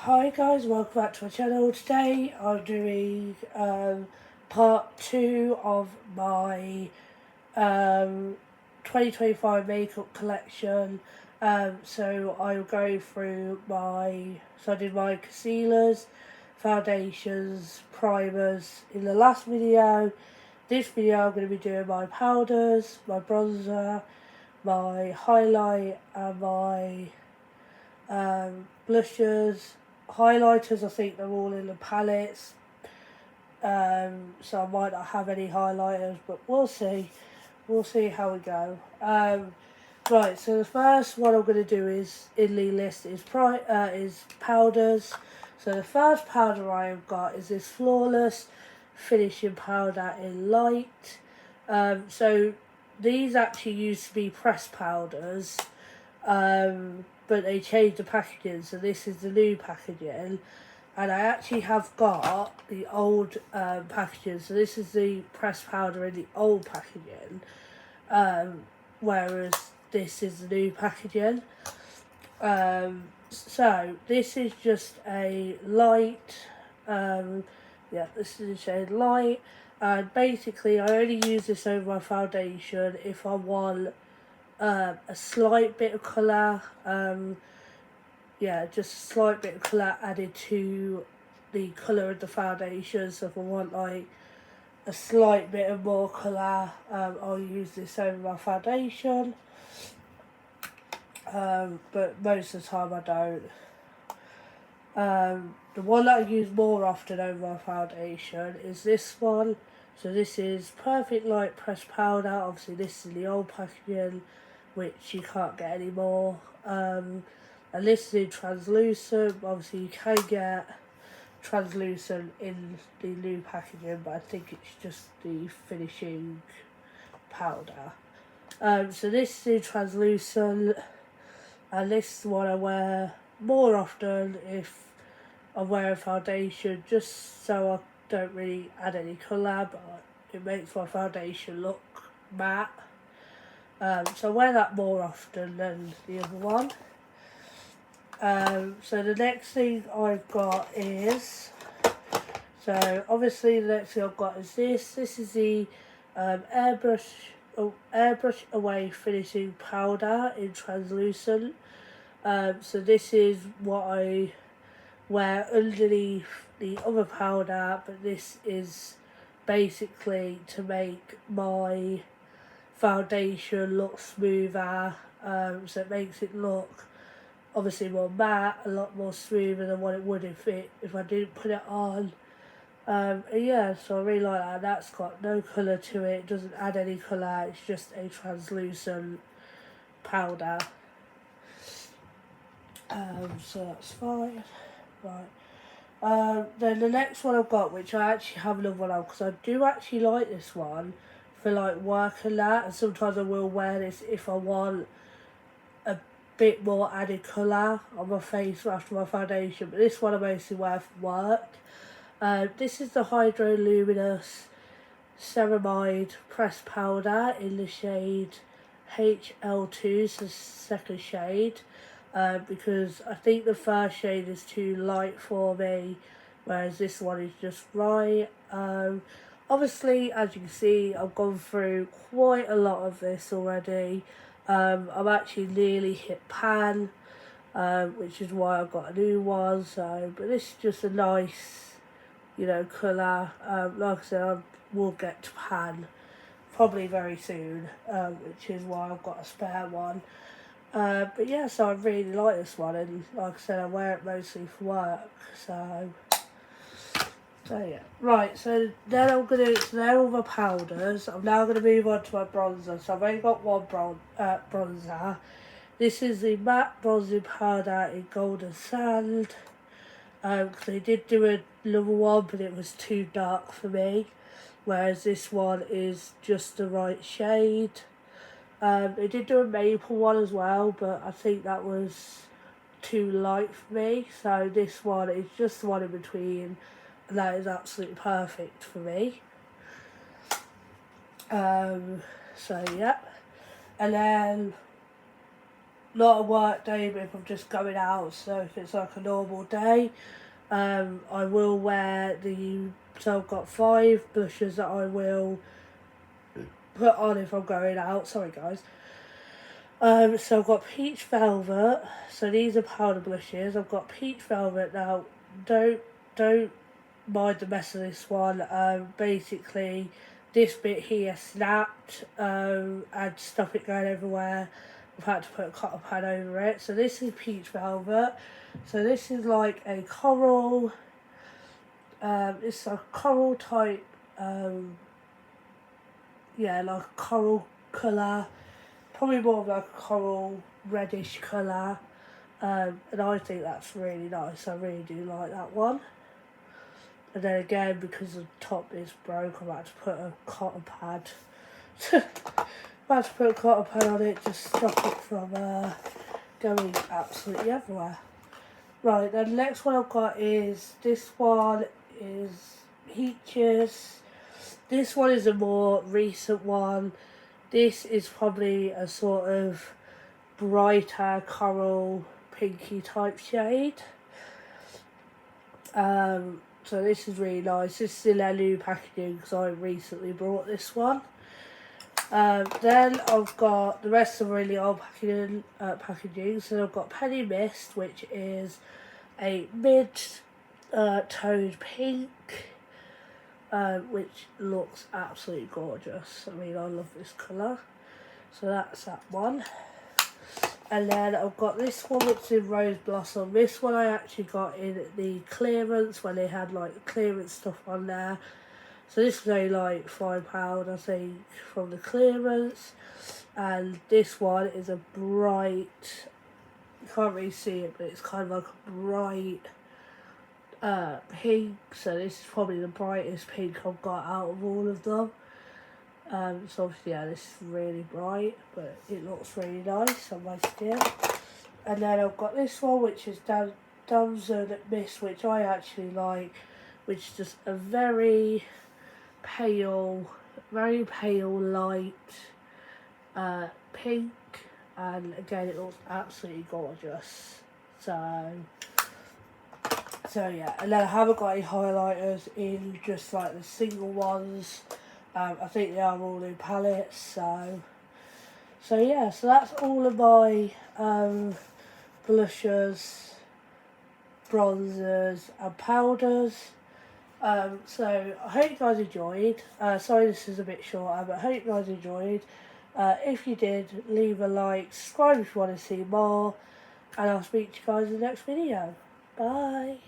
Hi guys, welcome back to my channel. Today I'm doing part 2 of my 2025 makeup collection. So I'll go through I did my concealers, foundations, primers in the last video. This video I'm going to be doing my powders, my bronzer, my highlight and my blushers. Highlighters, I think they're all in the palettes, so I might not have any highlighters, but we'll see how we go. Right, so the first one I'm going to do is in the list is powders. So the first powder I have got is this Flawless finishing powder in light. So these actually used to be pressed powders, but they changed the packaging, so this is the new packaging. And I actually have got the old packaging, so this is the pressed powder in the old packaging, whereas this is the new packaging. So this is just a light, this is a shade light, and basically I only use this over my foundation if I want a slight bit of colour, just a slight bit of colour added to the colour of the foundation. So if I want like a slight bit of more colour, I'll use this over my foundation, but most of the time I don't. The one that I use more often over my foundation is this one. So this is Perfect Light Pressed Powder. Obviously this is the old packaging, which you can't get anymore. And this is in translucent. Obviously you can get translucent in the new packaging, but I think it's just the finishing powder. So this is in translucent, and this is what I wear more often if I'm wearing foundation, just so I don't really add any colour, but it makes my foundation look matte. So I wear that more often than the other one. So the next thing I've got is, so obviously the next thing I've got is this. This is the Airbrush Away Finishing Powder in translucent. So this is what I wear underneath the other powder, but this is basically to make my foundation look smoother, so it makes it look obviously more matte, a lot more smoother than what it would if I didn't put it on. So I really like that. That's got no colour to it, it doesn't add any colour, it's just a translucent powder. So that's fine. Right. Then the next one I've got, which I actually have another one of, because I do actually like this one for like work and that, and sometimes I will wear this if I want a bit more added colour on my face after my foundation, but this one I mostly wear for work. This is the Hydraluminous ceramide pressed powder in the shade HL2, so second shade. Because I think the first shade is too light for me, whereas this one is just right. Obviously, as you can see, I've gone through quite a lot of this already. I've actually nearly hit pan, which is why I've got a new one. So, but this is just a nice, colour. Like I said, I will get to pan probably very soon, which is why I've got a spare one. But yeah, so I really like this one, and like I said, I wear it mostly for work, so yeah. Right, so then they're all the powders. I'm now going to move on to my bronzer. So I've only got one bronzer. This is the matte bronzing powder in Golden Sand. Because they did do another one, but it was too dark for me, whereas this one is just the right shade. They did do a maple one as well, but I think that was too light for me. So this one is just the one in between, and that is absolutely perfect for me. So yeah, and then not a work day, but if I'm just going out, so if it's like a normal day, I will wear so I've got 5 blushes that I will put on if I'm going out. Sorry guys. So I've got Peach Velvet. So these are powder blushes. I've got Peach Velvet. Now, don't mind the mess of this one. Basically, this bit here snapped and stuff it going everywhere. I've had to put a cotton pad over it. So this is Peach Velvet. So this is like a coral. It's a coral type. Yeah, like a coral colour. Probably more of like a coral reddish colour, and I think that's really nice. I really do like that one. And then again, because the top is broke, I'm about to put a cotton pad. About to put a cotton pad on it to stop it from going absolutely everywhere. Right, then the next one I've got is this one is Peaches. This one is a more recent one. This is probably a sort of brighter coral pinky type shade. So this is really nice. This is in their new packaging because I recently bought this one. Then I've got the rest of really old packaging. So I've got Penny Mist, which is a mid-toned pink. Which looks absolutely gorgeous. I mean, I love this colour. So that's that one. And then I've got this one, which is in Rose Blossom. This one I actually got in the clearance when they had like clearance stuff on there. So this was only like £5, I think, from the clearance. And this one is a bright, you can't really see it, but it's kind of like a bright pink. So this is probably the brightest pink I've got out of all of them. So obviously, yeah, this is really bright, but it looks really nice on my skin. And then I've got this one, which is Damson Mist, which I actually like, which is just a very pale light pink, and again, it looks absolutely gorgeous. So yeah, and then I haven't got any highlighters in, just like the single ones. I think they are all in palettes, so yeah, so that's all of my blushers, bronzers and powders. So I hope you guys enjoyed. Sorry this is a bit shorter, but I hope you guys enjoyed. If you did, leave a like, subscribe if you want to see more, and I'll speak to you guys in the next video. Bye.